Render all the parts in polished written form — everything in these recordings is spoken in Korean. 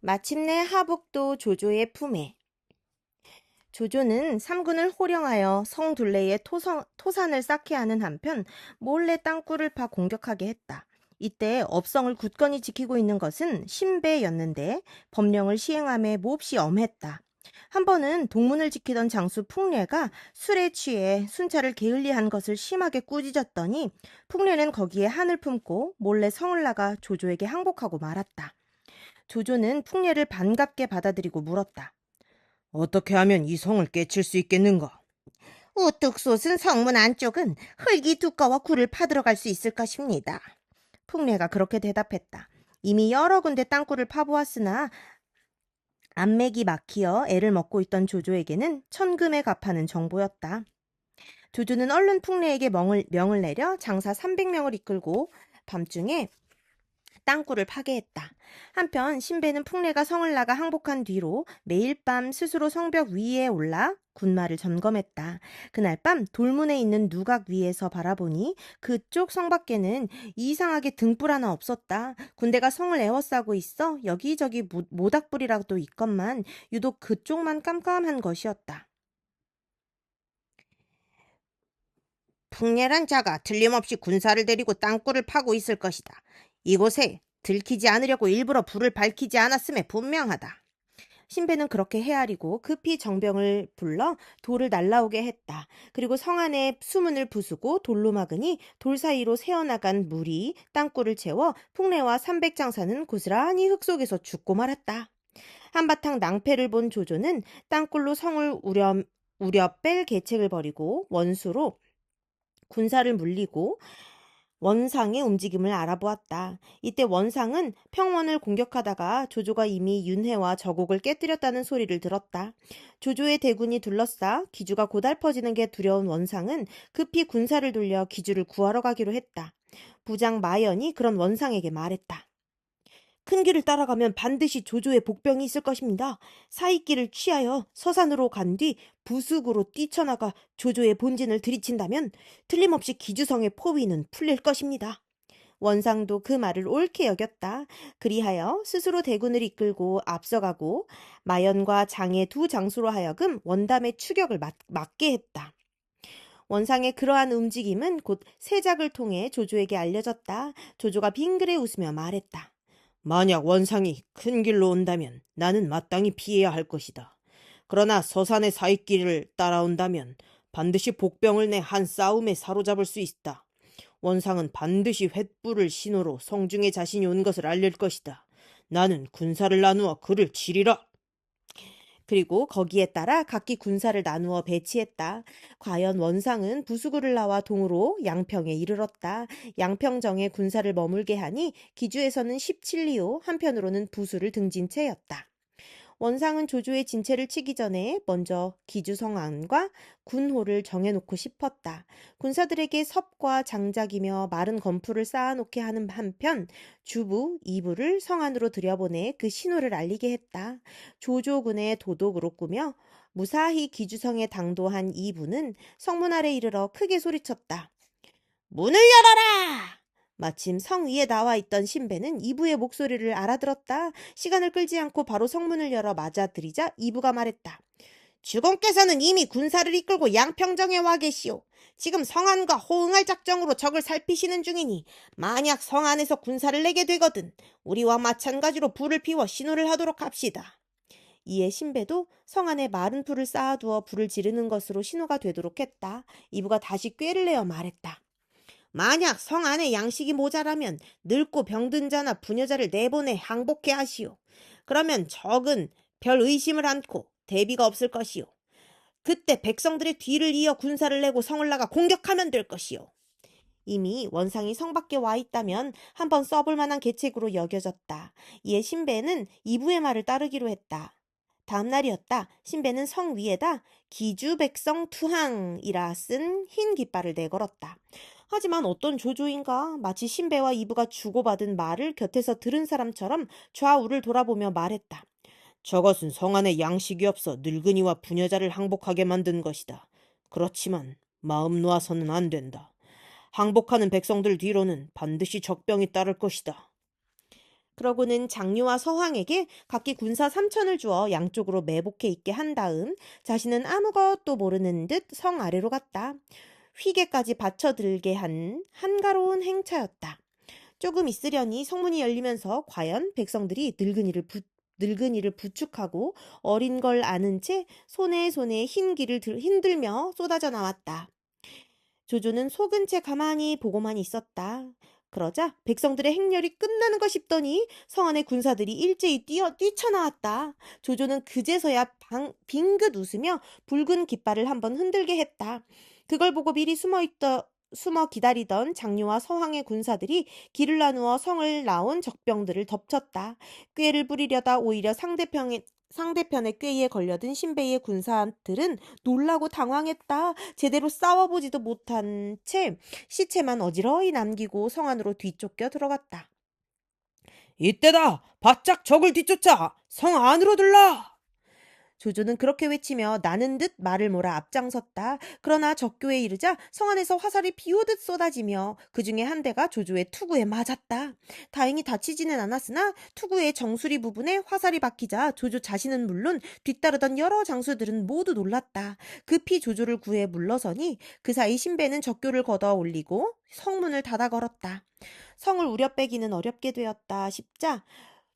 마침내 하복도 조조의 품에. 조조는 삼군을 호령하여 성 둘레에 토산을 쌓게 하는 한편 몰래 땅굴을 파 공격하게 했다. 이때 업성을 굳건히 지키고 있는 것은 신배였는데 법령을 시행함에 몹시 엄했다. 한 번은 동문을 지키던 장수 풍례가 술에 취해 순찰을 게을리한 것을 심하게 꾸짖었더니 풍례는 거기에 한을 품고 몰래 성을 나가 조조에게 항복하고 말았다. 조조는 풍례를 반갑게 받아들이고 물었다. 어떻게 하면 이 성을 깨칠 수 있겠는가? 우뚝 솟은 성문 안쪽은 흙이 두꺼워 굴을 파들어갈 수 있을 것입니다. 풍례가 그렇게 대답했다. 이미 여러 군데 땅굴을 파보았으나 안맥이 막히어 애를 먹고 있던 조조에게는 천금에 값하는 정보였다. 조조는 얼른 풍례에게 명을 내려 장사 300명을 이끌고 밤중에 땅굴을 파게 했다. 한편 신배는 풍례가 성을 나가 항복한 뒤로 매일 밤 스스로 성벽 위에 올라 군마를 점검했다. 그날 밤 돌문에 있는 누각 위에서 바라보니 그쪽 성 밖에는 이상하게 등불 하나 없었다. 군대가 성을 에워싸고 있어 여기저기 모닥불이라도 있건만 유독 그쪽만 깜깜한 것이었다. 풍례란 자가 틀림없이 군사를 데리고 땅굴을 파고 있을 것이다. 이곳에 들키지 않으려고 일부러 불을 밝히지 않았음에 분명하다. 신배는 그렇게 헤아리고 급히 정병을 불러 돌을 날라오게 했다. 그리고 성 안에 수문을 부수고 돌로 막으니 돌 사이로 새어나간 물이 땅굴을 채워 풍례와 삼백장사는 고스란히 흙 속에서 죽고 말았다. 한바탕 낭패를 본 조조는 땅굴로 성을 우려 뺄 계책을 벌이고 원수로 군사를 물리고 원상의 움직임을 알아보았다. 이때 원상은 평원을 공격하다가 조조가 이미 윤회와 저곡을 깨뜨렸다는 소리를 들었다. 조조의 대군이 둘러싸 기주가 고달퍼지는 게 두려운 원상은 급히 군사를 돌려 기주를 구하러 가기로 했다. 부장 마연이 그런 원상에게 말했다. 큰 길을 따라가면 반드시 조조의 복병이 있을 것입니다. 사이길을 취하여 서산으로 간 뒤 부숙으로 뛰쳐나가 조조의 본진을 들이친다면 틀림없이 기주성의 포위는 풀릴 것입니다. 원상도 그 말을 옳게 여겼다. 그리하여 스스로 대군을 이끌고 앞서가고 마연과 장의 두 장수로 하여금 원담의 추격을 막게 했다. 원상의 그러한 움직임은 곧 세작을 통해 조조에게 알려졌다. 조조가 빙그레 웃으며 말했다. 만약 원상이 큰 길로 온다면 나는 마땅히 피해야 할 것이다. 그러나 서산의 사이길을 따라온다면 반드시 복병을 내 한 싸움에 사로잡을 수 있다. 원상은 반드시 횃불을 신호로 성중에 자신이 온 것을 알릴 것이다. 나는 군사를 나누어 그를 치리라. 그리고 거기에 따라 각기 군사를 나누어 배치했다. 과연 원상은 부수구를 나와 동으로 양평에 이르렀다. 양평정에 군사를 머물게 하니 기주에서는 17리오, 한편으로는 부수를 등진 채였다. 원상은 조조의 진체를 치기 전에 먼저 기주성 안과 군호를 정해놓고 싶었다. 군사들에게 섭과 장작이며 마른 건풀을 쌓아놓게 하는 한편 주부 이부를 성 안으로 들여보내 그 신호를 알리게 했다. 조조군의 도독으로 꾸며 무사히 기주성에 당도한 이부는 성문 아래 이르러 크게 소리쳤다. 문을 열어라! 마침 성 위에 나와 있던 신배는 이부의 목소리를 알아들었다. 시간을 끌지 않고 바로 성문을 열어 맞아들이자 이부가 말했다. 주공께서는 이미 군사를 이끌고 양평정에 와 계시오. 지금 성안과 호응할 작정으로 적을 살피시는 중이니 만약 성 안에서 군사를 내게 되거든 우리와 마찬가지로 불을 피워 신호를 하도록 합시다. 이에 신배도 성 안에 마른 풀을 쌓아두어 불을 지르는 것으로 신호가 되도록 했다. 이부가 다시 꾀를 내어 말했다. 만약 성 안에 양식이 모자라면 늙고 병든 자나 부녀자를 내보내 항복해 하시오. 그러면 적은 별 의심을 않고 대비가 없을 것이오. 그때 백성들의 뒤를 이어 군사를 내고 성을 나가 공격하면 될 것이오. 이미 원상이 성 밖에 와 있다면 한번 써볼 만한 계책으로 여겨졌다. 이에 신배는 이부의 말을 따르기로 했다. 다음 날이었다. 신배는 성 위에다 기주백성 투항이라 쓴 흰 깃발을 내걸었다. 하지만 어떤 조조인가 마치 신배와 이부가 주고받은 말을 곁에서 들은 사람처럼 좌우를 돌아보며 말했다. 저것은 성 안에 양식이 없어 늙은이와 부녀자를 항복하게 만든 것이다. 그렇지만 마음 놓아서는 안 된다. 항복하는 백성들 뒤로는 반드시 적병이 따를 것이다. 그러고는 장류와 서황에게 각기 군사 3천을 주어 양쪽으로 매복해 있게 한 다음 자신은 아무것도 모르는 듯 성 아래로 갔다. 휘게까지 받쳐들게 한 한가로운 행차였다. 조금 있으려니 성문이 열리면서 과연 백성들이 늙은이를 부축하고 어린 걸 아는 채 손에 흰 길을 흔들며 쏟아져 나왔다. 조조는 속은 채 가만히 보고만 있었다. 그러자 백성들의 행렬이 끝나는 것 싶더니 성 안의 군사들이 일제히 뛰쳐나왔다. 조조는 그제서야 빙긋 웃으며 붉은 깃발을 한번 흔들게 했다. 그걸 보고 미리 숨어 기다리던 장류와 서황의 군사들이 길을 나누어 성을 나온 적병들을 덮쳤다. 꾀를 부리려다 오히려 상대편의 꾀에 걸려든 신베이의 군사들은 놀라고 당황했다. 제대로 싸워보지도 못한 채 시체만 어지러이 남기고 성 안으로 뒤쫓겨 들어갔다. 이때다! 바짝 적을 뒤쫓아! 성 안으로 들라! 조조는 그렇게 외치며 나는 듯 말을 몰아 앞장섰다. 그러나 적교에 이르자 성 안에서 화살이 비오듯 쏟아지며 그 중에 한 대가 조조의 투구에 맞았다. 다행히 다치지는 않았으나 투구의 정수리 부분에 화살이 박히자 조조 자신은 물론 뒤따르던 여러 장수들은 모두 놀랐다. 급히 조조를 구해 물러서니 그 사이 신배는 적교를 걷어 올리고 성문을 닫아 걸었다. 성을 우려 빼기는 어렵게 되었다 싶자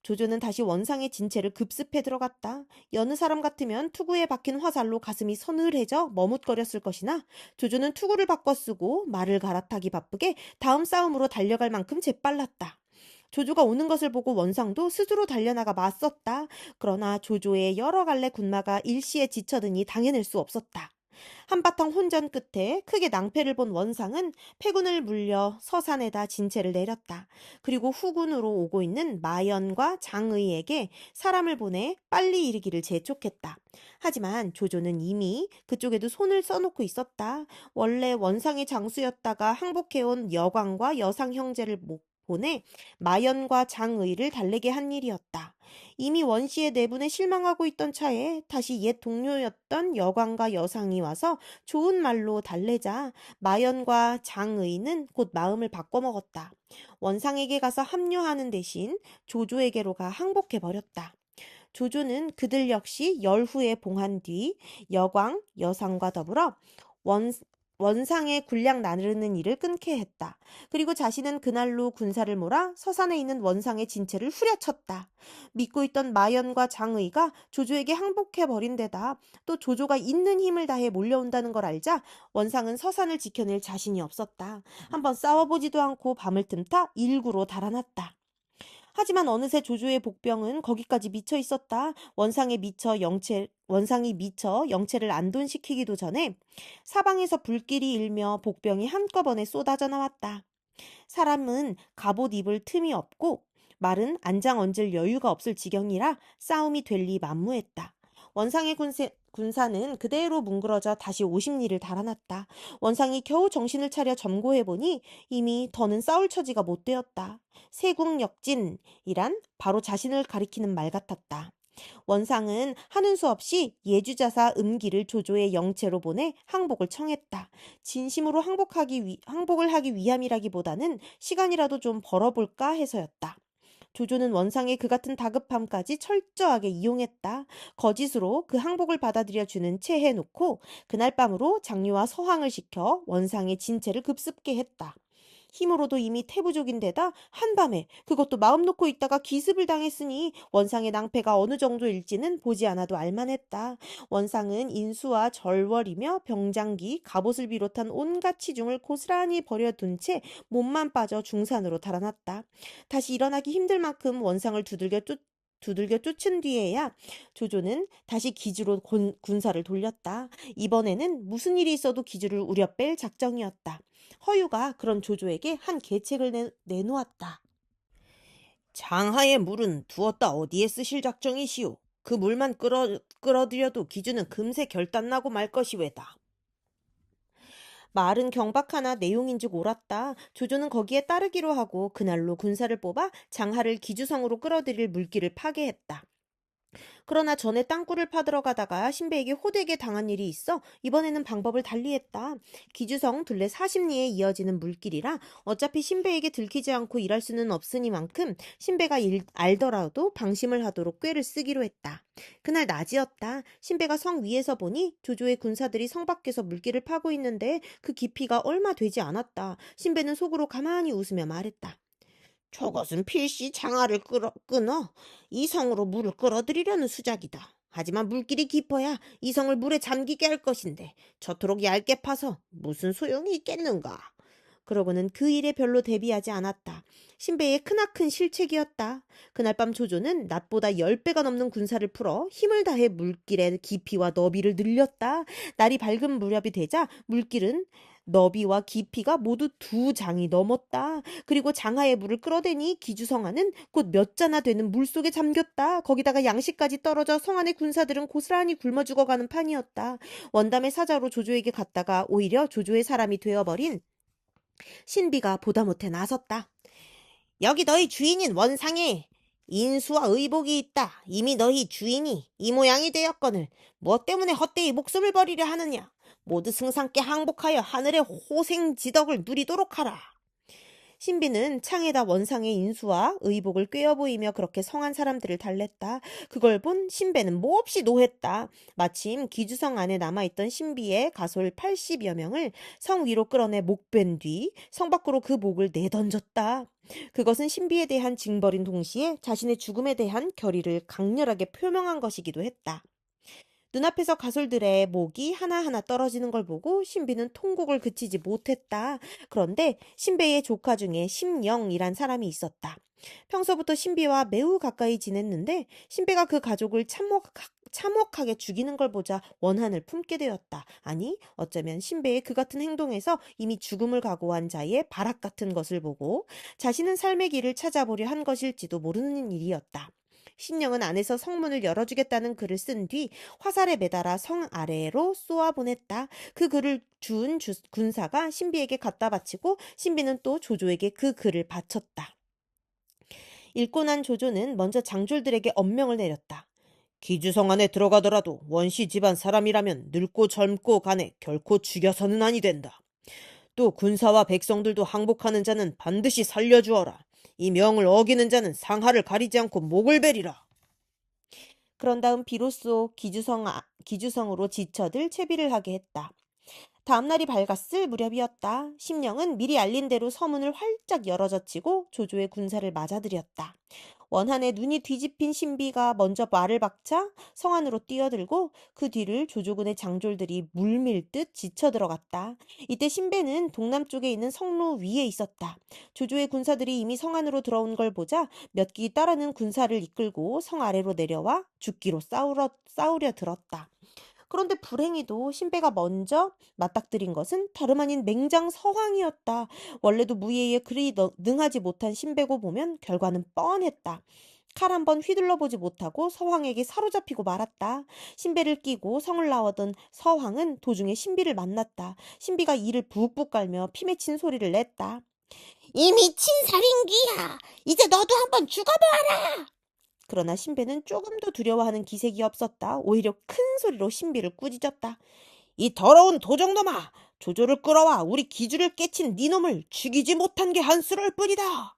조조는 다시 원상의 진체를 급습해 들어갔다. 여느 사람 같으면 투구에 박힌 화살로 가슴이 서늘해져 머뭇거렸을 것이나 조조는 투구를 바꿔 쓰고 말을 갈아타기 바쁘게 다음 싸움으로 달려갈 만큼 재빨랐다. 조조가 오는 것을 보고 원상도 스스로 달려나가 맞섰다. 그러나 조조의 여러 갈래 군마가 일시에 지쳐드니 당해낼 수 없었다. 한바탕 혼전 끝에 크게 낭패를 본 원상은 패군을 물려 서산에다 진체를 내렸다. 그리고 후군으로 오고 있는 마연과 장의에게 사람을 보내 빨리 이르기를 재촉했다. 하지만 조조는 이미 그쪽에도 손을 써놓고 있었다. 원래 원상의 장수였다가 항복해온 여광과 여상 형제를 보내 마연과 장의를 달래게 한 일이었다. 이미 원시의 내분에 실망하고 있던 차에 다시 옛 동료였던 여광과 여상이 와서 좋은 말로 달래자 마연과 장의는 곧 마음을 바꿔먹었다. 원상에게 가서 합류하는 대신 조조에게로 가 항복해버렸다. 조조는 그들 역시 열후에 봉한 뒤 여광, 여상과 더불어 원, 원상의 군량 나르는 일을 끊게 했다. 그리고 자신은 그날로 군사를 몰아 서산에 있는 원상의 진체를 후려쳤다. 믿고 있던 마연과 장의가 조조에게 항복해버린 데다 또 조조가 있는 힘을 다해 몰려온다는 걸 알자 원상은 서산을 지켜낼 자신이 없었다. 한번 싸워보지도 않고 밤을 틈타 일구로 달아났다. 하지만 어느새 조조의 복병은 거기까지 미쳐 있었다. 원상이 미쳐 영체를 안돈시키기도 전에 사방에서 불길이 일며 복병이 한꺼번에 쏟아져 나왔다. 사람은 갑옷 입을 틈이 없고 말은 안장 얹을 여유가 없을 지경이라 싸움이 될 리 만무했다. 원상의 군사는 그대로 뭉그러져 다시 오십리를 달아났다. 원상이 겨우 정신을 차려 점고해보니 이미 더는 싸울 처지가 못 되었다. 세국역진이란 바로 자신을 가리키는 말 같았다. 원상은 하는 수 없이 예주자사 음기를 조조의 영체로 보내 항복을 청했다. 진심으로 항복을 하기 위함이라기보다는 시간이라도 좀 벌어볼까 해서였다. 조조는 원상의 그 같은 다급함까지 철저하게 이용했다. 거짓으로 그 항복을 받아들여 주는 채 해놓고 그날 밤으로 장류와 서황을 시켜 원상의 진체를 급습게 했다. 힘으로도 이미 태부족인데다 한밤에 그것도 마음 놓고 있다가 기습을 당했으니 원상의 낭패가 어느 정도일지는 보지 않아도 알만했다. 원상은 인수와 절월이며 병장기, 갑옷을 비롯한 온갖 치중을 고스란히 버려둔 채 몸만 빠져 중산으로 달아났다. 다시 일어나기 힘들 만큼 원상을 두들겨 쫓은 뒤에야 조조는 다시 기주로 군사를 돌렸다. 이번에는 무슨 일이 있어도 기주를 우려 뺄 작정이었다. 허유가 그런 조조에게 한 계책을 내놓았다. 장하의 물은 두었다 어디에 쓰실 작정이시오? 그 물만 끌어들여도 기주는 금세 결단나고 말 것이외다. 말은 경박하나 내용인즉 옳았다. 조조는 거기에 따르기로 하고 그날로 군사를 뽑아 장하를 기주성으로 끌어들일 물길을 파괴했다. 그러나 전에 땅굴을 파들어 가다가 신배에게 호되게 당한 일이 있어 이번에는 방법을 달리했다. 기주성 둘레 40리에 이어지는 물길이라 어차피 신배에게 들키지 않고 일할 수는 없으니만큼 신배가 알더라도 방심을 하도록 꾀를 쓰기로 했다. 그날 낮이었다. 신배가 성 위에서 보니 조조의 군사들이 성 밖에서 물길을 파고 있는데 그 깊이가 얼마 되지 않았다. 신배는 속으로 가만히 웃으며 말했다. 저것은 필시 장화를 끊어 이 성으로 물을 끌어들이려는 수작이다. 하지만 물길이 깊어야 이 성을 물에 잠기게 할 것인데 저토록 얇게 파서 무슨 소용이 있겠는가. 그러고는 그 일에 별로 대비하지 않았다. 신배의 크나큰 실책이었다. 그날 밤 조조는 낮보다 10배가 넘는 군사를 풀어 힘을 다해 물길의 깊이와 너비를 늘렸다. 날이 밝은 무렵이 되자 물길은 너비와 깊이가 모두 2장이 넘었다. 그리고 장하의 물을 끌어대니 기주성안은 곧 몇 자나 되는 물속에 잠겼다. 거기다가 양식까지 떨어져 성 안의 군사들은 고스란히 굶어 죽어가는 판이었다. 원담의 사자로 조조에게 갔다가 오히려 조조의 사람이 되어버린 신비가 보다 못해 나섰다. 여기 너희 주인인 원상에 인수와 의복이 있다. 이미 너희 주인이 이 모양이 되었거늘 무엇 때문에 헛되이 목숨을 버리려 하느냐. 모두 승상께 항복하여 하늘의 호생지덕을 누리도록 하라. 신비는 창에다 원상의 인수와 의복을 꿰어 보이며 그렇게 성한 사람들을 달랬다. 그걸 본 신배는 몹시 노했다. 마침 기주성 안에 남아있던 신비의 가솔 80여 명을 성 위로 끌어내 목벤 뒤 성 밖으로 그 목을 내던졌다. 그것은 신비에 대한 징벌인 동시에 자신의 죽음에 대한 결의를 강렬하게 표명한 것이기도 했다. 눈앞에서 가솔들의 목이 하나하나 떨어지는 걸 보고 신비는 통곡을 그치지 못했다. 그런데 신비의 조카 중에 심영이란 사람이 있었다. 평소부터 신비와 매우 가까이 지냈는데 신비가 그 가족을 참혹하게 죽이는 걸 보자 원한을 품게 되었다. 아니, 어쩌면 신비의 그 같은 행동에서 이미 죽음을 각오한 자의 발악 같은 것을 보고 자신은 삶의 길을 찾아보려 한 것일지도 모르는 일이었다. 신령은 안에서 성문을 열어주겠다는 글을 쓴 뒤 화살에 매달아 성 아래로 쏘아 보냈다. 그 글을 준 군사가 신비에게 갖다 바치고 신비는 또 조조에게 그 글을 바쳤다. 읽고 난 조조는 먼저 장졸들에게 엄명을 내렸다. 기주성 안에 들어가더라도 원시 집안 사람이라면 늙고 젊고 간에 결코 죽여서는 아니 된다. 또 군사와 백성들도 항복하는 자는 반드시 살려주어라. 이 명을 어기는 자는 상하를 가리지 않고 목을 베리라. 그런 다음 비로소 기주성으로 지쳐들 채비를 하게 했다. 다음 날이 밝았을 무렵이었다. 심령은 미리 알린 대로 서문을 활짝 열어젖히고 조조의 군사를 맞아들였다. 원한에 눈이 뒤집힌 신비가 먼저 말을 박자 성 안으로 뛰어들고 그 뒤를 조조군의 장졸들이 물밀듯 지쳐 들어갔다. 이때 신배는 동남쪽에 있는 성로 위에 있었다. 조조의 군사들이 이미 성 안으로 들어온 걸 보자 몇 기 따르는 군사를 이끌고 성 아래로 내려와 죽기로 싸우려 들었다. 그런데 불행히도 신배가 먼저 맞닥뜨린 것은 다름 아닌 맹장 서황이었다. 원래도 무예에 그리 능하지 못한 신배고 보면 결과는 뻔했다. 칼 한 번 휘둘러 보지 못하고 서황에게 사로잡히고 말았다. 신배를 끼고 성을 나오던 서황은 도중에 신비를 만났다. 신비가 이를 푹푹 깔며 피 맺힌 소리를 냈다. 이 미친 살인귀야! 이제 너도 한번 죽어보아라! 그러나 신배는 조금도 두려워하는 기색이 없었다. 오히려 큰 소리로 신비를 꾸짖었다. 이 더러운 도적놈아! 조조를 끌어와 우리 기주를 깨친 네 놈을 죽이지 못한 게 한스러울 뿐이다.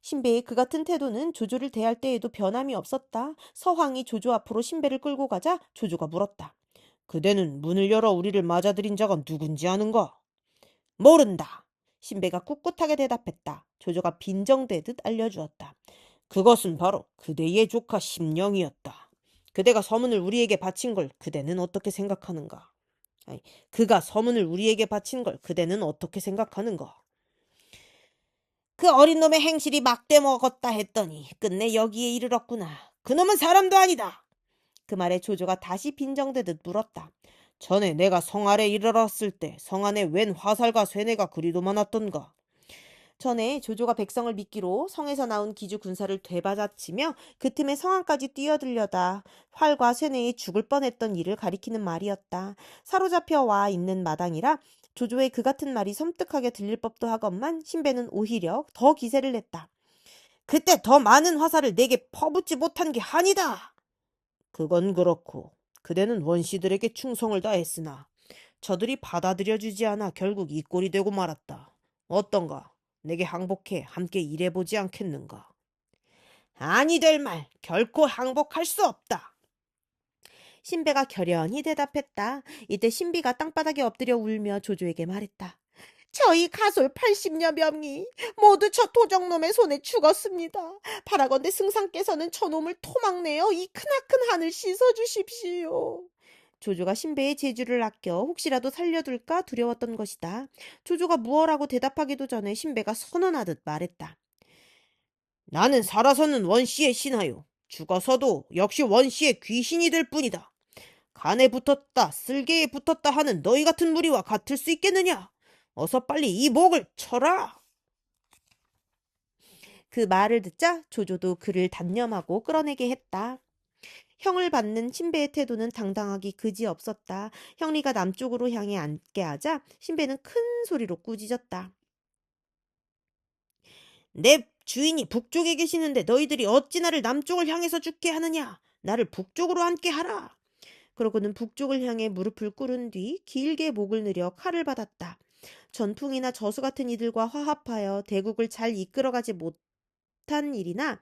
신배의 그 같은 태도는 조조를 대할 때에도 변함이 없었다. 서황이 조조 앞으로 신배를 끌고 가자 조조가 물었다. 그대는 문을 열어 우리를 맞아들인 자가 누군지 아는가? 모른다. 신배가 꿋꿋하게 대답했다. 조조가 빈정대듯 알려주었다. 그것은 바로 그대의 조카 심령이었다. 그대가 서문을 우리에게 바친 걸 그대는 어떻게 생각하는가? 아니, 그가 서문을 우리에게 바친 걸 그대는 어떻게 생각하는가? 그 어린 놈의 행실이 막대 먹었다 했더니 끝내 여기에 이르렀구나. 그놈은 사람도 아니다. 그 말에 조조가 다시 빈정대듯 물었다. 전에 내가 성 아래 이르렀을 때 성 안에 웬 화살과 쇠뇌가 그리도 많았던가? 전에 조조가 백성을 미끼로 성에서 나온 기주 군사를 되받아치며 그 틈에 성안까지 뛰어들려다 활과 쇠뇌에 죽을 뻔했던 일을 가리키는 말이었다. 사로잡혀 와 있는 마당이라 조조의 그 같은 말이 섬뜩하게 들릴 법도 하건만 신배는 오히려 더 기세를 냈다. 그때 더 많은 화살을 내게 퍼붓지 못한 게 한이다. 그건 그렇고 그대는 원씨들에게 충성을 다했으나 저들이 받아들여주지 않아 결국 이 꼴이 되고 말았다. 어떤가? 내게 항복해 함께 일해보지 않겠는가? 아니 될 말, 결코 항복할 수 없다. 신배가 결연히 대답했다. 이때 신비가 땅바닥에 엎드려 울며 조조에게 말했다. 저희 가솔 80여 명이 모두 저 도적놈의 손에 죽었습니다. 바라건대 승상께서는 저놈을 토막내어 이 크나큰 한을 씻어주십시오. 조조가 신배의 재주를 아껴 혹시라도 살려둘까 두려웠던 것이다. 조조가 무엇라고 대답하기도 전에 신배가 선언하듯 말했다. 나는 살아서는 원씨의 신하요. 죽어서도 역시 원씨의 귀신이 될 뿐이다. 간에 붙었다, 쓸개에 붙었다 하는 너희 같은 무리와 같을 수 있겠느냐? 어서 빨리 이 목을 쳐라! 그 말을 듣자 조조도 그를 단념하고 끌어내게 했다. 형을 받는 신배의 태도는 당당하기 그지없었다. 형리가 남쪽으로 향해 앉게 하자 신배는 큰 소리로 꾸짖었다. 내 주인이 북쪽에 계시는데 너희들이 어찌 나를 남쪽을 향해서 죽게 하느냐? 나를 북쪽으로 앉게 하라! 그러고는 북쪽을 향해 무릎을 꿇은 뒤 길게 목을 늘여 칼을 받았다. 전풍이나 저수 같은 이들과 화합하여 대국을 잘 이끌어가지 못한 일이나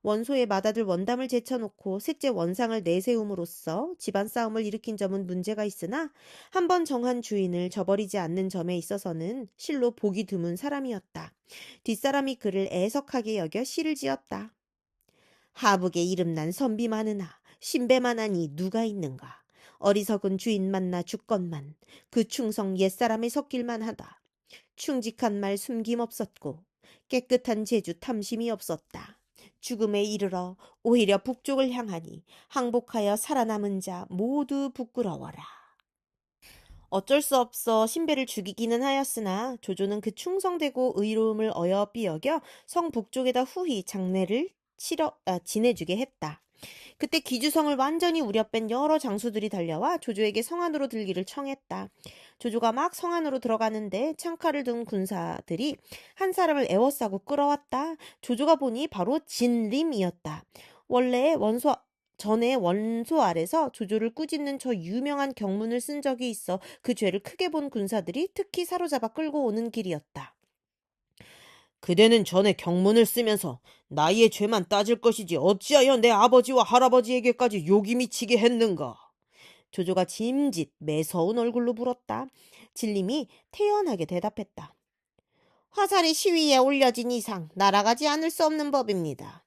원소의 맏아들 원담을 제쳐놓고 셋째 원상을 내세움으로써 집안 싸움을 일으킨 점은 문제가 있으나 한번 정한 주인을 저버리지 않는 점에 있어서는 실로 복이 드문 사람이었다. 뒷사람이 그를 애석하게 여겨 시를 지었다. 하북에 이름난 선비 많으나 신배만하니 누가 있는가. 어리석은 주인 만나 죽건만 그 충성 옛사람에 섞일만 하다. 충직한 말 숨김없었고 깨끗한 재주 탐심이 없었다. 죽음에 이르러 오히려 북쪽을 향하니 항복하여 살아남은 자 모두 부끄러워라. 어쩔 수 없어 신배를 죽이기는 하였으나 조조는 그 충성되고 의로움을 어여삐 여겨 성 북쪽에다 후히 장례를 지내주게 했다. 그때 기주성을 완전히 우려뺀 여러 장수들이 달려와 조조에게 성 안으로 들기를 청했다. 조조가 막 성 안으로 들어가는데 창칼을 든 군사들이 한 사람을 에워싸고 끌어왔다. 조조가 보니 바로 진림이었다. 전에 원소 아래서 조조를 꾸짖는 저 유명한 경문을 쓴 적이 있어 그 죄를 크게 본 군사들이 특히 사로잡아 끌고 오는 길이었다. 그대는 전에 경문을 쓰면서 나의 죄만 따질 것이지 어찌하여 내 아버지와 할아버지에게까지 욕이 미치게 했는가? 조조가 짐짓 매서운 얼굴로 물었다. 진림이 태연하게 대답했다. 화살이 시위에 올려진 이상 날아가지 않을 수 없는 법입니다.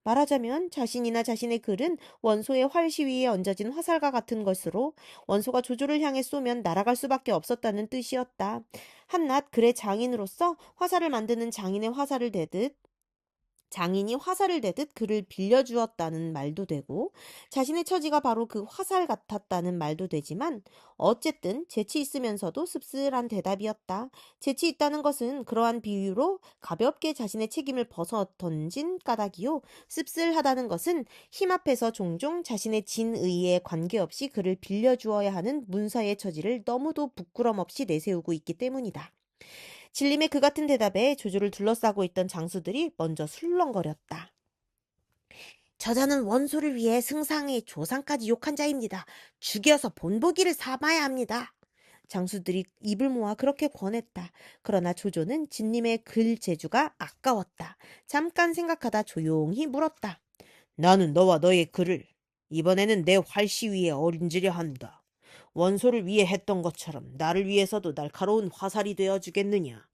말하자면 자신이나 자신의 글은 원소의 활 시위에 얹어진 화살과 같은 것으로 원소가 조조를 향해 쏘면 날아갈 수밖에 없었다는 뜻이었다. 한낱 글의 장인으로서 화살을 만드는 장인이 화살을 대듯 그를 빌려주었다는 말도 되고 자신의 처지가 바로 그 화살 같았다는 말도 되지만 어쨌든 재치 있으면서도 씁쓸한 대답이었다. 재치 있다는 것은 그러한 비유로 가볍게 자신의 책임을 벗어 던진 까닭이요. 씁쓸하다는 것은 힘 앞에서 종종 자신의 진의에 관계없이 그를 빌려주어야 하는 문서의 처지를 너무도 부끄럼 없이 내세우고 있기 때문이다. 진림의 그 같은 대답에 조조를 둘러싸고 있던 장수들이 먼저 술렁거렸다. 저자는 원소를 위해 승상의 조상까지 욕한 자입니다. 죽여서 본보기를 삼아야 합니다. 장수들이 입을 모아 그렇게 권했다. 그러나 조조는 진림의 글 재주가 아까웠다. 잠깐 생각하다 조용히 물었다. 나는 너와 너의 글을 이번에는 내 활시 위에 어린지려 한다. 원소를 위해 했던 것처럼 나를 위해서도 날카로운 화살이 되어주겠느냐?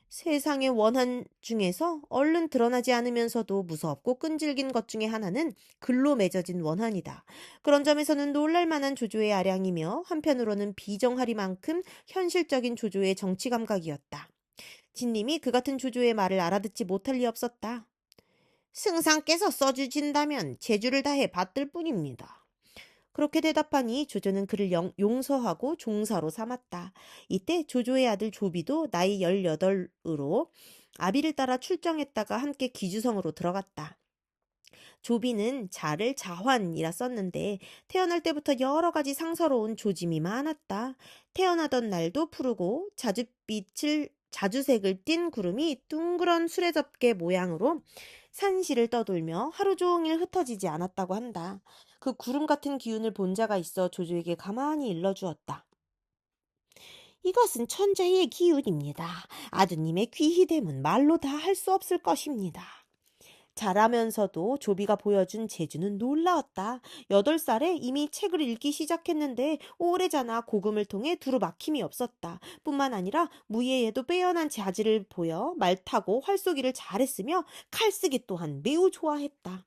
세상의 원한 중에서 얼른 드러나지 않으면서도 무섭고 끈질긴 것 중에 하나는 글로 맺어진 원한이다. 그런 점에서는 놀랄만한 조조의 아량이며 한편으로는 비정하리만큼 현실적인 조조의 정치 감각이었다. 진님이 그 같은 조조의 말을 알아듣지 못할 리 없었다. 승상께서 써주신다면 재주를 다해 받들 뿐입니다. 그렇게 대답하니 조조는 그를 용서하고 종사로 삼았다. 이때 조조의 아들 조비도 나이 18으로 아비를 따라 출정했다가 함께 기주성으로 들어갔다. 조비는 자를 자환이라 썼는데 태어날 때부터 여러 가지 상서로운 조짐이 많았다. 태어나던 날도 푸르고 자주색을 띤 구름이 둥그런 수레접개 모양으로 산시를 떠돌며 하루 종일 흩어지지 않았다고 한다. 그 구름 같은 기운을 본 자가 있어 조조에게 가만히 일러주었다. 이것은 천재의 기운입니다. 아드님의 귀희됨은 말로 다 할 수 없을 것입니다. 잘하면서도 조비가 보여준 재주는 놀라웠다. 8살에 이미 책을 읽기 시작했는데 오래잖아 고금을 통해 두루 막힘이 없었다. 뿐만 아니라 무예에도 빼어난 자질을 보여 말 타고 활쏘기를 잘했으며 칼쓰기 또한 매우 좋아했다.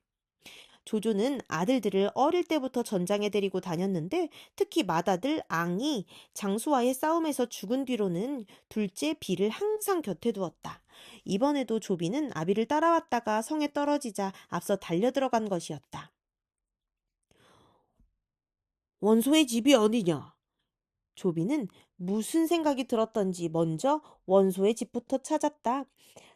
조조는 아들들을 어릴 때부터 전장에 데리고 다녔는데 특히 맏아들 앙이 장수와의 싸움에서 죽은 뒤로는 둘째 비를 항상 곁에 두었다. 이번에도 조비는 아비를 따라왔다가 성에 떨어지자 앞서 달려들어간 것이었다. 원소의 집이 어디냐? 조비는 무슨 생각이 들었던지 먼저 원소의 집부터 찾았다.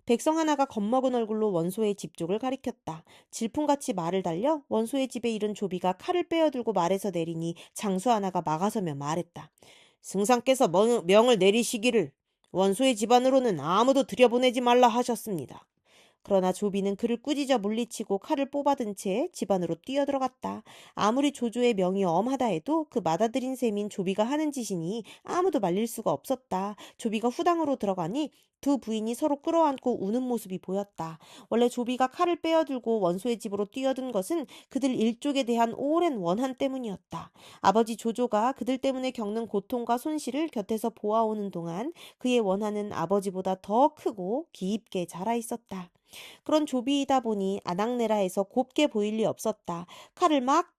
백성 하나가 겁먹은 얼굴로 원소의 집 쪽을 가리켰다. 질풍같이 말을 달려 원소의 집에 이른 조비가 칼을 빼어들고 말에서 내리니 장수 하나가 막아서며 말했다. 승상께서 명을 내리시기를 원소의 집안으로는 아무도 들여보내지 말라 하셨습니다. 그러나 조비는 그를 꾸짖어 물리치고 칼을 뽑아든 채 집 안으로 뛰어들어갔다. 아무리 조조의 명이 엄하다 해도 그 맏아들인 셈인 조비가 하는 짓이니 아무도 말릴 수가 없었다. 조비가 후당으로 들어가니 두 부인이 서로 끌어안고 우는 모습이 보였다. 원래 조비가 칼을 빼어들고 원소의 집으로 뛰어든 것은 그들 일족에 대한 오랜 원한 때문이었다. 아버지 조조가 그들 때문에 겪는 고통과 손실을 곁에서 보아오는 동안 그의 원한은 아버지보다 더 크고 깊게 자라 있었다. 그런 조비이다 보니 아낙네라에서 곱게 보일 리 없었다. 칼을 막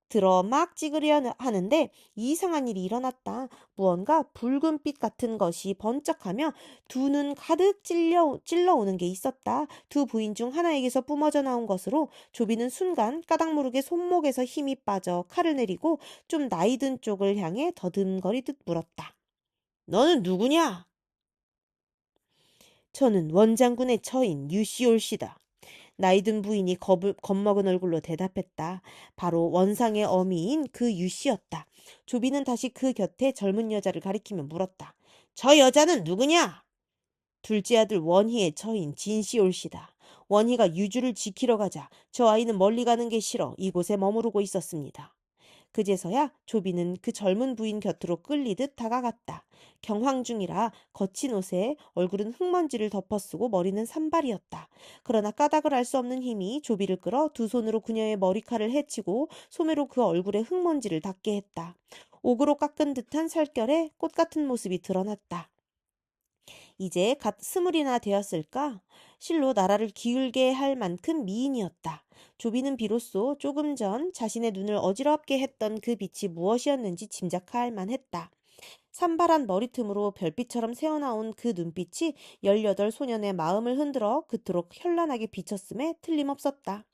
들어 막 찍으려 하는데 이상한 일이 일어났다. 무언가 붉은빛 같은 것이 번쩍하며 두 눈 가득 찔러오는 게 있었다. 두 부인 중 하나에게서 뿜어져 나온 것으로 조비는 순간 까닭 모르게 손목에서 힘이 빠져 칼을 내리고 좀 나이 든 쪽을 향해 더듬거리듯 물었다. 너는 누구냐? 저는 원장군의 처인 유시올시다. 나이든 부인이 겁먹은 얼굴로 대답했다. 바로 원상의 어미인 그 유씨였다. 조비는 다시 그 곁에 젊은 여자를 가리키며 물었다. 저 여자는 누구냐? 둘째 아들 원희의 처인 진씨올시다. 원희가 유주를 지키러 가자 저 아이는 멀리 가는 게 싫어 이곳에 머무르고 있었습니다. 그제서야 조비는 그 젊은 부인 곁으로 끌리듯 다가갔다. 경황 중이라 거친 옷에 얼굴은 흙먼지를 덮어쓰고 머리는 산발이었다. 그러나 까닭을 알 수 없는 힘이 조비를 끌어 두 손으로 그녀의 머리칼을 헤치고 소매로 그 얼굴에 흙먼지를 닦게 했다. 옥으로 깎은 듯한 살결에 꽃 같은 모습이 드러났다. 이제 갓 20이나 되었을까? 실로 나라를 기울게 할 만큼 미인이었다. 조비는 비로소 조금 전 자신의 눈을 어지럽게 했던 그 빛이 무엇이었는지 짐작할 만했다. 산발한 머리틈으로 별빛처럼 새어나온 그 눈빛이 18 소년의 마음을 흔들어 그토록 현란하게 비쳤음에 틀림없었다.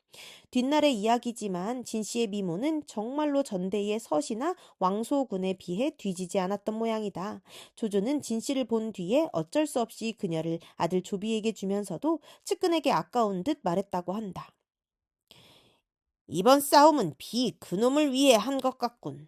뒷날의 이야기지만 진씨의 미모는 정말로 전대의 서시나 왕소군에 비해 뒤지지 않았던 모양이다. 조조는 진씨를 본 뒤에 어쩔 수 없이 그녀를 아들 조비에게 주면서도 측근에게 아까운 듯 말했다고 한다. 이번 싸움은 비 그놈을 위해 한 것 같군.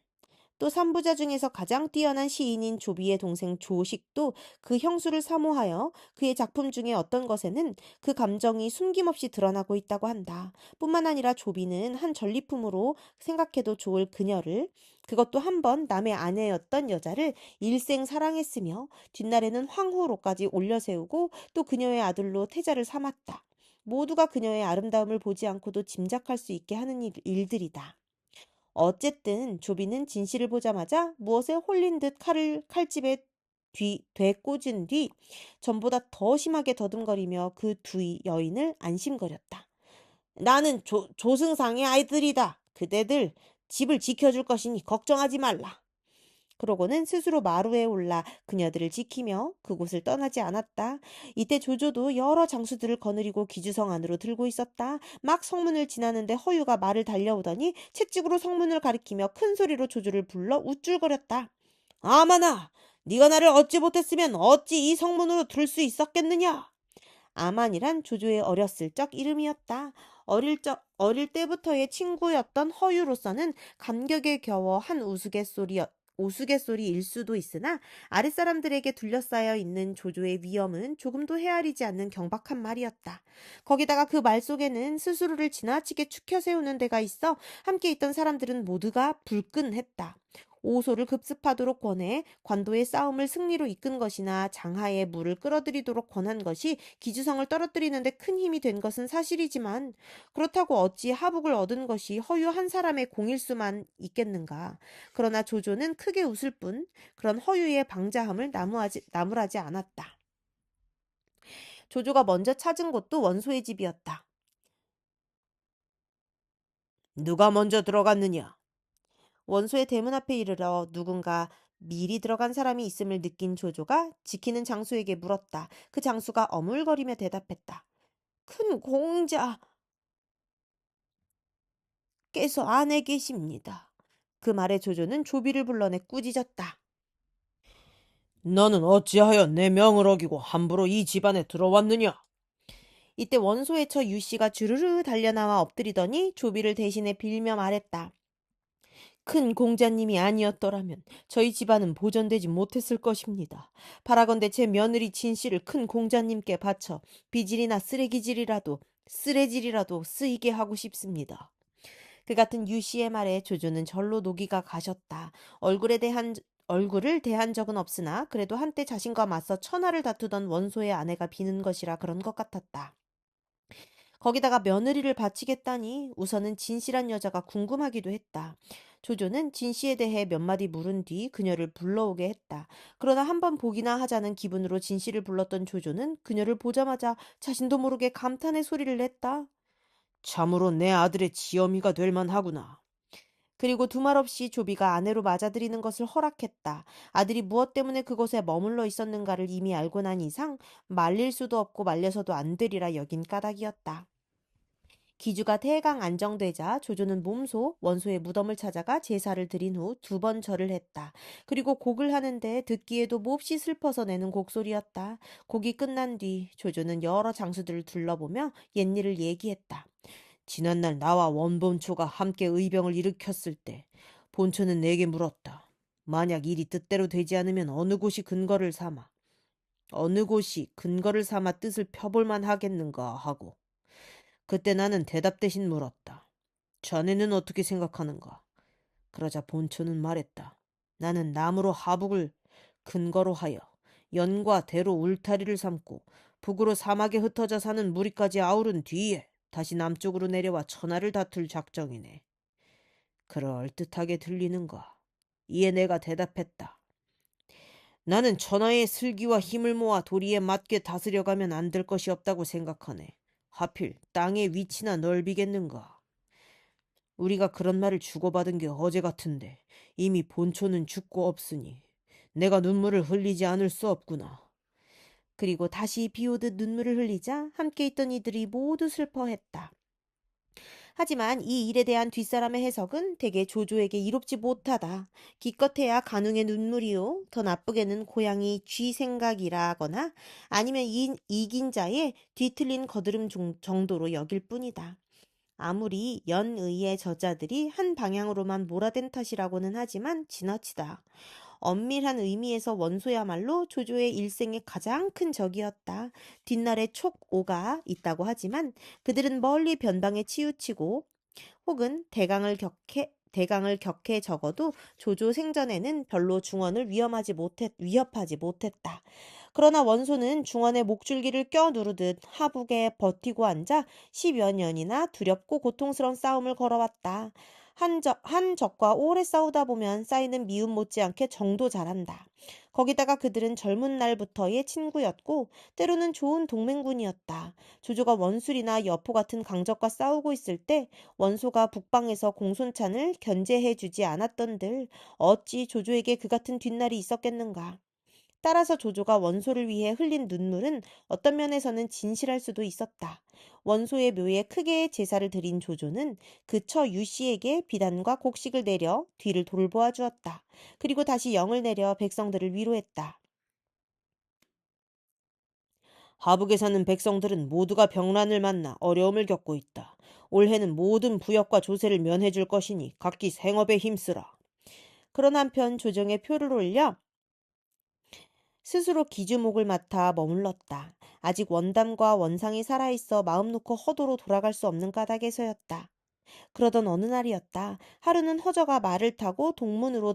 또 삼부자 중에서 가장 뛰어난 시인인 조비의 동생 조식도 그 형수를 사모하여 그의 작품 중에 어떤 것에는 그 감정이 숨김없이 드러나고 있다고 한다. 뿐만 아니라 조비는 한 전리품으로 생각해도 좋을 그녀를 그것도 한 번 남의 아내였던 여자를 일생 사랑했으며 뒷날에는 황후로까지 올려세우고 또 그녀의 아들로 태자를 삼았다. 모두가 그녀의 아름다움을 보지 않고도 짐작할 수 있게 하는 일들이다. 어쨌든 조비는 진씨를 보자마자 무엇에 홀린 듯 칼을 칼집에 되꽂은 뒤 전보다 더 심하게 더듬거리며 그 두 여인을 안심거렸다. 나는 조승상의 아이들이다. 그대들 집을 지켜줄 것이니 걱정하지 말라. 그러고는 스스로 마루에 올라 그녀들을 지키며 그곳을 떠나지 않았다. 이때 조조도 여러 장수들을 거느리고 기주성 안으로 들고 있었다. 막 성문을 지나는데 허유가 말을 달려오더니 채찍으로 성문을 가리키며 큰 소리로 조조를 불러 우쭐거렸다. 아마나, 네가 나를 얻지 못했으면 어찌 이 성문으로 들 수 있었겠느냐? 아만이란 조조의 어렸을 적 이름이었다. 어릴 때부터의 친구였던 허유로서는 감격에 겨워 한 우스갯소리 우스갯소리일 수도 있으나 아랫사람들에게 둘러싸여 있는 조조의 위엄은 조금도 헤아리지 않는 경박한 말이었다. 거기다가 그 말 속에는 스스로를 지나치게 축혀 세우는 데가 있어 함께 있던 사람들은 모두가 불끈했다. 오소를 급습하도록 권해 관도의 싸움을 승리로 이끈 것이나 장하에 물을 끌어들이도록 권한 것이 기주성을 떨어뜨리는 데 큰 힘이 된 것은 사실이지만 그렇다고 어찌 하북을 얻은 것이 허유 한 사람의 공일 수만 있겠는가. 그러나 조조는 크게 웃을 뿐 그런 허유의 방자함을 나무라지 않았다. 조조가 먼저 찾은 곳도 원소의 집이었다. 누가 먼저 들어갔느냐? 원소의 대문 앞에 이르러 누군가 미리 들어간 사람이 있음을 느낀 조조가 지키는 장수에게 물었다. 그 장수가 어물거리며 대답했다. 큰 공자께서 안에 계십니다. 그 말에 조조는 조비를 불러내 꾸짖었다. 너는 어찌하여 내 명을 어기고 함부로 이 집안에 들어왔느냐? 이때 원소의 처 유씨가 주르르 달려나와 엎드리더니 조비를 대신해 빌며 말했다. 큰 공자님이 아니었더라면 저희 집안은 보존되지 못했을 것입니다. 바라건대 제 며느리 진씨를 큰 공자님께 바쳐 비질이나 쓰레질이라도 쓰이게 하고 싶습니다. 그 같은 유씨의 말에 조조는 절로 노기가 가셨다. 얼굴을 대한 적은 없으나 그래도 한때 자신과 맞서 천하를 다투던 원소의 아내가 비는 것이라 그런 것 같았다. 거기다가 며느리를 바치겠다니 우선은 진씨란 여자가 궁금하기도 했다. 조조는 진씨에 대해 몇 마디 물은 뒤 그녀를 불러오게 했다. 그러나 한번 보기나 하자는 기분으로 진씨를 불렀던 조조는 그녀를 보자마자 자신도 모르게 감탄의 소리를 냈다. 참으로 내 아들의 지엄이가 될 만하구나. 그리고 두말 없이 조비가 아내로 맞아들이는 것을 허락했다. 아들이 무엇 때문에 그곳에 머물러 있었는가를 이미 알고 난 이상 말릴 수도 없고 말려서도 안 되리라 여긴 까닭이었다. 기주가 대강 안정되자 조조는 몸소 원소의 무덤을 찾아가 제사를 드린 후 2번 절을 했다. 그리고 곡을 하는데 듣기에도 몹시 슬퍼서 내는 곡소리였다. 곡이 끝난 뒤 조조는 여러 장수들을 둘러보며 옛일을 얘기했다. 지난날 나와 원본초가 함께 의병을 일으켰을 때 본초는 내게 물었다. 만약 일이 뜻대로 되지 않으면 어느 곳이 근거를 삼아 뜻을 펴볼만 하겠는가 하고. 그때 나는 대답 대신 물었다. 자네는 어떻게 생각하는가? 그러자 본초는 말했다. 나는 나무로 하북을 근거로 하여 연과 대로 울타리를 삼고 북으로 사막에 흩어져 사는 무리까지 아우른 뒤에 다시 남쪽으로 내려와 천하를 다툴 작정이네. 그럴듯하게 들리는가? 이에 내가 대답했다. 나는 천하의 슬기와 힘을 모아 도리에 맞게 다스려가면 안 될 것이 없다고 생각하네. 하필 땅의 위치나 넓이겠는가? 우리가 그런 말을 주고받은 게 어제 같은데 이미 본초는 죽고 없으니 내가 눈물을 흘리지 않을 수 없구나. 그리고 다시 비오듯 눈물을 흘리자 함께 있던 이들이 모두 슬퍼했다. 하지만 이 일에 대한 뒷사람의 해석은 대개 조조에게 이롭지 못하다. 기껏해야 간웅의 눈물이요. 더 나쁘게는 고양이 쥐 생각이라거나 아니면 이긴 자의 뒤틀린 거드름 정도로 여길 뿐이다. 아무리 연의의 저자들이 한 방향으로만 몰아댄 탓이라고는 하지만 지나치다. 엄밀한 의미에서 원소야말로 조조의 일생의 가장 큰 적이었다. 뒷날에 촉오가 있다고 하지만 그들은 멀리 변방에 치우치고 혹은 대강을 격해 적어도 조조 생전에는 별로 중원을 위협하지 못했다. 그러나 원소는 중원의 목줄기를 껴 누르듯 하북에 버티고 앉아 10여 년이나 두렵고 고통스러운 싸움을 걸어왔다. 한 적과 오래 싸우다 보면 쌓이는 미움 못지않게 정도 잘한다. 거기다가 그들은 젊은 날부터의 친구였고 때로는 좋은 동맹군이었다. 조조가 원술이나 여포 같은 강적과 싸우고 있을 때 원소가 북방에서 공손찬을 견제해주지 않았던들 어찌 조조에게 그 같은 뒷날이 있었겠는가. 따라서 조조가 원소를 위해 흘린 눈물은 어떤 면에서는 진실할 수도 있었다. 원소의 묘에 크게 제사를 드린 조조는 그 처 유씨에게 비단과 곡식을 내려 뒤를 돌보아 주었다. 그리고 다시 영을 내려 백성들을 위로했다. 하북에 사는 백성들은 모두가 병란을 만나 어려움을 겪고 있다. 올해는 모든 부역과 조세를 면해줄 것이니 각기 생업에 힘쓰라. 그런 한편 조정에 표를 올려 스스로 기주목을 맡아 머물렀다. 아직 원담과 원상이 살아있어 마음 놓고 허도로 돌아갈 수 없는 까닭에서였다. 그러던 어느 날이었다. 하루는 허저가 말을 타고 동문으로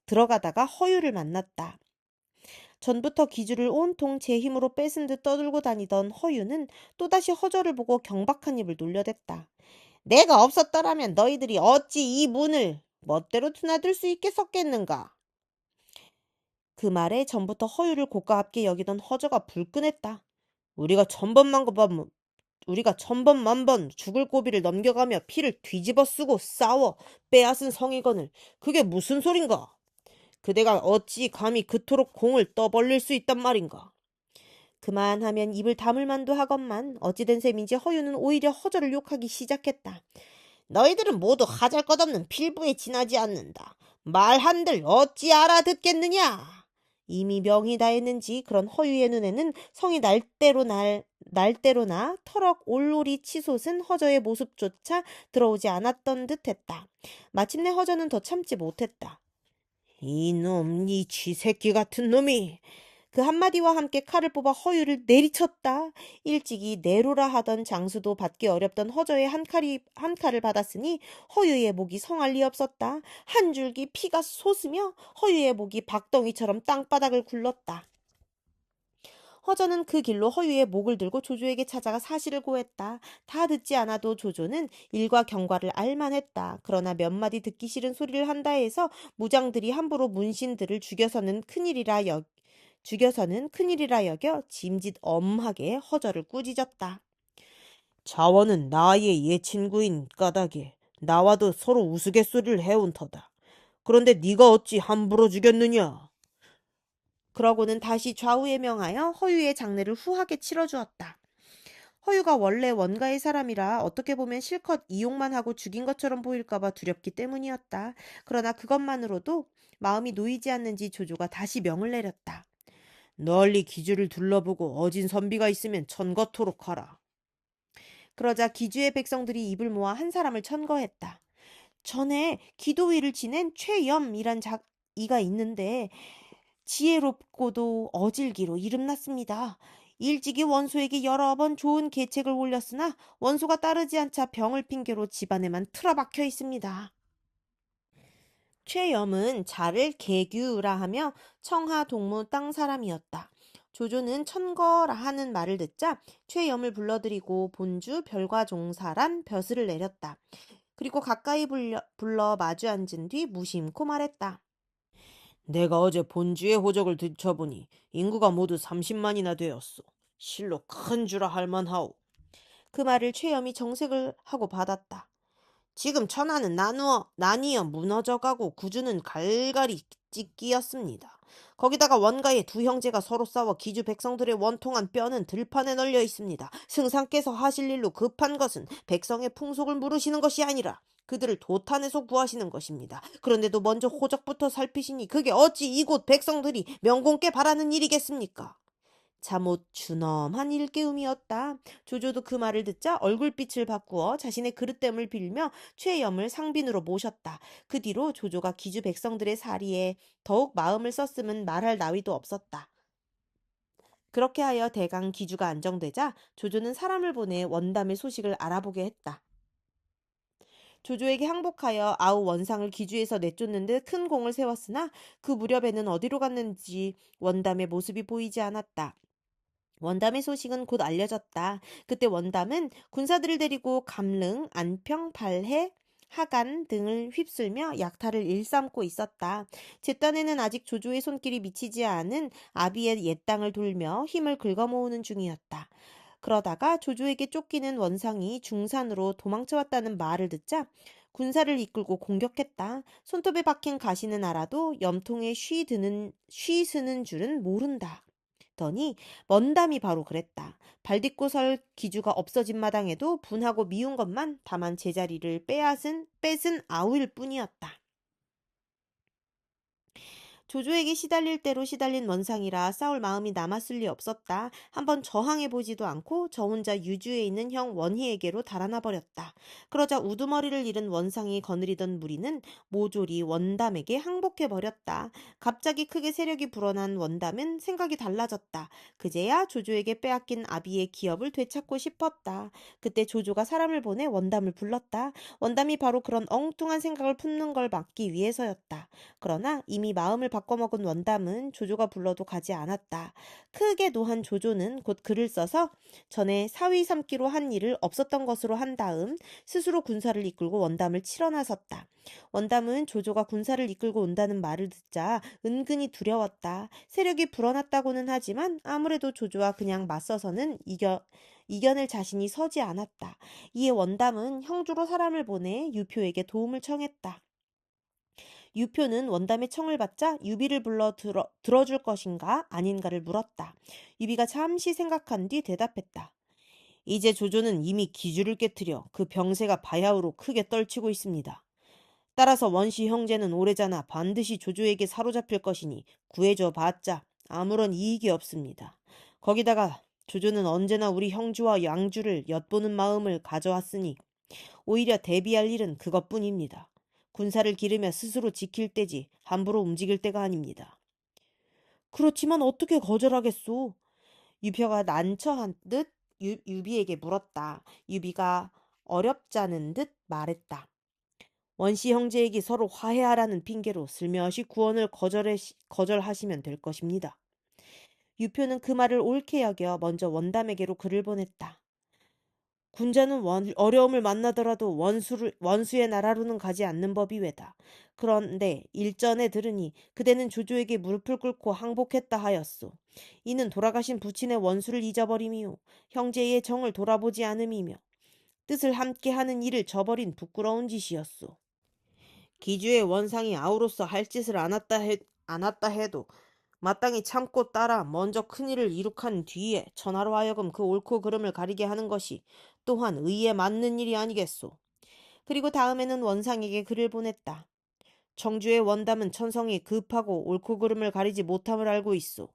들어가다가 허유를 만났다. 전부터 기주를 온통 제 힘으로 뺏은 듯 떠들고 다니던 허유는 또다시 허저를 보고 경박한 입을 놀려댔다. 내가 없었더라면 너희들이 어찌 이 문을 멋대로 드나들 수 있겠었겠는가? 그 말에 전부터 허유를 고가깝게 여기던 허저가 불끈했다. 우리가 우리가 천번만번 죽을 고비를 넘겨가며 피를 뒤집어 쓰고 싸워 빼앗은 성의건을 그게 무슨 소린가? 그대가 어찌 감히 그토록 공을 떠벌릴 수 있단 말인가? 그만하면 입을 다물 만도 하건만 어찌된 셈인지 허유는 오히려 허저를 욕하기 시작했다. 너희들은 모두 하잘것없는 필부에 지나지 않는다. 말 한들 어찌 알아듣겠느냐? 이미 명이 다했는지 그런 허유의 눈에는 성이 날대로나 터럭 올로리 치솟은 허저의 모습조차 들어오지 않았던 듯했다. 마침내 허저는 더 참지 못했다. 이놈, 이 쥐새끼 같은 놈이! 그 한마디와 함께 칼을 뽑아 허유를 내리쳤다. 일찍이 내로라 하던 장수도 받기 어렵던 허저의 한 칼을 받았으니 허유의 목이 성할 리 없었다. 한 줄기 피가 솟으며 허유의 목이 박덩이처럼 땅바닥을 굴렀다. 허저는 그 길로 허유의 목을 들고 조조에게 찾아가 사실을 고했다. 다 듣지 않아도 조조는 일과 경과를 알만했다. 그러나 몇 마디 듣기 싫은 소리를 한다 해서 무장들이 함부로 문신들을 죽여서는 큰일이라 여겨 짐짓 엄하게 허저를 꾸짖었다. 자원은 나의 예친구인 까닭에 나와도 서로 우스갯소리를 해온 터다. 그런데 네가 어찌 함부로 죽였느냐? 그러고는 다시 좌우에 명하여 허유의 장례를 후하게 치러주었다. 허유가 원래 원가의 사람이라 어떻게 보면 실컷 이용만 하고 죽인 것처럼 보일까봐 두렵기 때문이었다. 그러나 그것만으로도 마음이 놓이지 않는지 조조가 다시 명을 내렸다. 널리 기주를 둘러보고 어진 선비가 있으면 천거토록 하라. 그러자 기주의 백성들이 입을 모아 한 사람을 천거했다. 전에 기도위를 지낸 최염이란 이가 있는데 지혜롭고도 어질기로 이름났습니다. 일찍이 원소에게 여러 번 좋은 계책을 올렸으나 원소가 따르지 않자 병을 핑계로 집안에만 틀어박혀 있습니다. 최염은 자를 개규라 하며 청하 동무 땅 사람이었다. 조조는 천거라 하는 말을 듣자 최염을 불러들이고 본주 별과종사란 벼슬을 내렸다. 그리고 가까이 불러 마주 앉은 뒤 무심코 말했다. 내가 어제 본주의 호적을 들춰보니 인구가 모두 30만이나 되었소. 실로 큰 주라 할 만하오. 그 말을 최염이 정색을 하고 받았다. 지금 천하는 나뉘어 무너져가고 구주는 갈갈이 찢기였습니다. 거기다가 원가의 두 형제가 서로 싸워 기주 백성들의 원통한 뼈는 들판에 널려 있습니다. 승상께서 하실 일로 급한 것은 백성의 풍속을 물으시는 것이 아니라 그들을 도탄에서 구하시는 것입니다. 그런데도 먼저 호적부터 살피시니 그게 어찌 이곳 백성들이 명공께 바라는 일이겠습니까? 잠옷 준엄한 일깨움이었다. 조조도 그 말을 듣자 얼굴빛을 바꾸어 자신의 그릇됨을 빌며 최염을 상빈으로 모셨다. 그 뒤로 조조가 기주 백성들의 사리에 더욱 마음을 썼음은 말할 나위도 없었다. 그렇게 하여 대강 기주가 안정되자 조조는 사람을 보내 원담의 소식을 알아보게 했다. 조조에게 항복하여 아우 원상을 기주에서 내쫓는 데 큰 공을 세웠으나 그 무렵에는 어디로 갔는지 원담의 모습이 보이지 않았다. 원담의 소식은 곧 알려졌다. 그때 원담은 군사들을 데리고 감릉, 안평, 발해, 하간 등을 휩쓸며 약탈을 일삼고 있었다. 제딴에는 아직 조조의 손길이 미치지 않은 아비의 옛 땅을 돌며 힘을 긁어모으는 중이었다. 그러다가 조조에게 쫓기는 원상이 중산으로 도망쳐왔다는 말을 듣자 군사를 이끌고 공격했다. 손톱에 박힌 가시는 알아도 염통에 쉬 쓰는 줄은 모른다. 더니 먼담이 바로 그랬다. 발딛고 설 기주가 없어진 마당에도 분하고 미운 것만 다만 제자리를 뺏은 아우일 뿐이었다. 조조에게 시달릴 대로 시달린 원상이라 싸울 마음이 남았을 리 없었다. 한번 저항해보지도 않고 저 혼자 유주에 있는 형 원희에게로 달아나 버렸다. 그러자 우두머리를 잃은 원상이 거느리던 무리는 모조리 원담에게 항복해버렸다. 갑자기 크게 세력이 불어난 원담은 생각이 달라졌다. 그제야 조조에게 빼앗긴 아비의 기업을 되찾고 싶었다. 그때 조조가 사람을 보내 원담을 불렀다. 원담이 바로 그런 엉뚱한 생각을 품는 걸 막기 위해서였다. 그러나 이미 마음을 바꿔먹은 원담은 조조가 불러도 가지 않았다. 크게 노한 조조는 곧 글을 써서 전에 사위 삼기로 한 일을 없었던 것으로 한 다음 스스로 군사를 이끌고 원담을 치러 나섰다. 원담은 조조가 군사를 이끌고 온다는 말을 듣자 은근히 두려웠다. 세력이 불어났다고는 하지만 아무래도 조조와 그냥 맞서서는 이겨낼 자신이 서지 않았다. 이에 원담은 형주로 사람을 보내 유표에게 도움을 청했다. 유표는 원담의 청을 받자 유비를 불러 들어줄 것인가 아닌가를 물었다. 유비가 잠시 생각한 뒤 대답했다. 이제 조조는 이미 기주를 깨뜨려 그 병세가 바야흐로 크게 떨치고 있습니다. 따라서 원시 형제는 오래잖아 반드시 조조에게 사로잡힐 것이니 구해줘 봤자 아무런 이익이 없습니다. 거기다가 조조는 언제나 우리 형주와 양주를 엿보는 마음을 가져왔으니 오히려 대비할 일은 그것뿐입니다. 군사를 기르며 스스로 지킬 때지 함부로 움직일 때가 아닙니다. 그렇지만 어떻게 거절하겠소? 유표가 난처한 듯 유비에게 물었다. 유비가 어렵자는 듯 말했다. 원씨 형제에게 서로 화해하라는 핑계로 슬며시 구원을 거절하시면 될 것입니다. 유표는 그 말을 옳게 여겨 먼저 원담에게로 글을 보냈다. 군자는 어려움을 만나더라도 원수의 나라로는 가지 않는 법이 외다. 그런데 일전에 들으니 그대는 조조에게 무릎을 꿇고 항복했다 하였소. 이는 돌아가신 부친의 원수를 잊어버림이요 형제의 정을 돌아보지 않음이며 뜻을 함께하는 일을 저버린 부끄러운 짓이었소. 기주의 원상이 아우로서 할 짓을 않았다 해도 마땅히 참고 따라 먼저 큰일을 이룩한 뒤에 천하로 하여금 그 옳고 그름을 가리게 하는 것이 또한 의에 맞는 일이 아니겠소. 그리고 다음에는 원상에게 글을 보냈다. 청주의 원담은 천성이 급하고 옳고 그름을 가리지 못함을 알고 있소.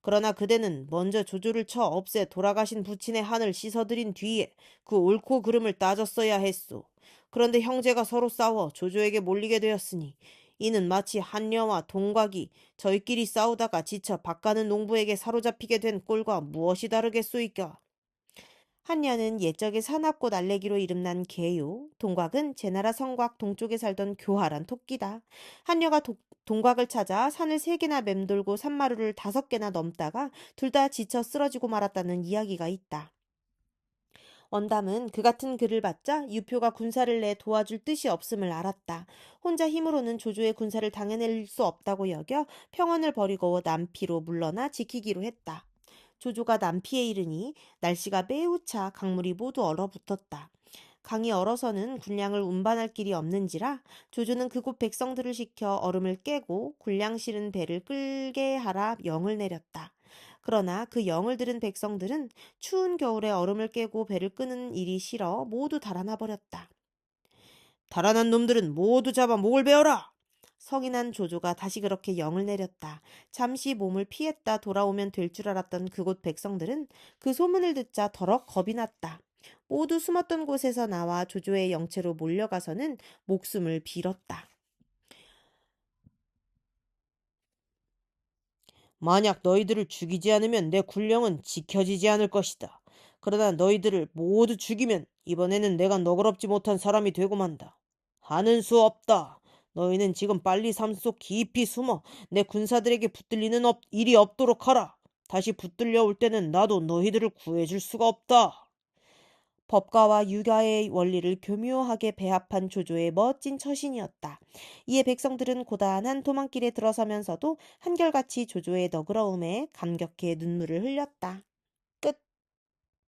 그러나 그대는 먼저 조조를 쳐 없애 돌아가신 부친의 한을 씻어들인 뒤에 그 옳고 그름을 따졌어야 했소. 그런데 형제가 서로 싸워 조조에게 몰리게 되었으니 이는 마치 한녀와 동곽이 저희끼리 싸우다가 지쳐 바가는 농부에게 사로잡히게 된 꼴과 무엇이 다르겠소이까. 한녀는 옛적에 사납고 날래기로 이름난 개요. 동곽은 제나라 성곽 동쪽에 살던 교활한 토끼다. 한녀가 동곽을 찾아 산을 3개나 맴돌고 산마루를 5개나 넘다가 둘 다 지쳐 쓰러지고 말았다는 이야기가 있다. 원담은 그 같은 글을 받자 유표가 군사를 내 도와줄 뜻이 없음을 알았다. 혼자 힘으로는 조조의 군사를 당해낼 수 없다고 여겨 평원을 버리고 남피로 물러나 지키기로 했다. 조조가 남피에 이르니 날씨가 매우 차 강물이 모두 얼어붙었다. 강이 얼어서는 군량을 운반할 길이 없는지라 조조는 그곳 백성들을 시켜 얼음을 깨고 군량 실은 배를 끌게 하라 명을 내렸다. 그러나 그 영을 들은 백성들은 추운 겨울에 얼음을 깨고 배를 끄는 일이 싫어 모두 달아나 버렸다. 달아난 놈들은 모두 잡아 목을 베어라! 성이 난 조조가 다시 그렇게 영을 내렸다. 잠시 몸을 피했다 돌아오면 될 줄 알았던 그곳 백성들은 그 소문을 듣자 더럭 겁이 났다. 모두 숨었던 곳에서 나와 조조의 영체로 몰려가서는 목숨을 빌었다. 만약 너희들을 죽이지 않으면 내 군령은 지켜지지 않을 것이다. 그러나 너희들을 모두 죽이면 이번에는 내가 너그럽지 못한 사람이 되고 만다. 하는 수 없다. 너희는 지금 빨리 산속 깊이 숨어 내 군사들에게 붙들리는 일이 없도록 하라. 다시 붙들려 올 때는 나도 너희들을 구해줄 수가 없다. 법가와 육아의 원리를 교묘하게 배합한 조조의 멋진 처신이었다. 이에 백성들은 고단한 도망길에 들어서면서도 한결같이 조조의 너그러움에 감격해 눈물을 흘렸다.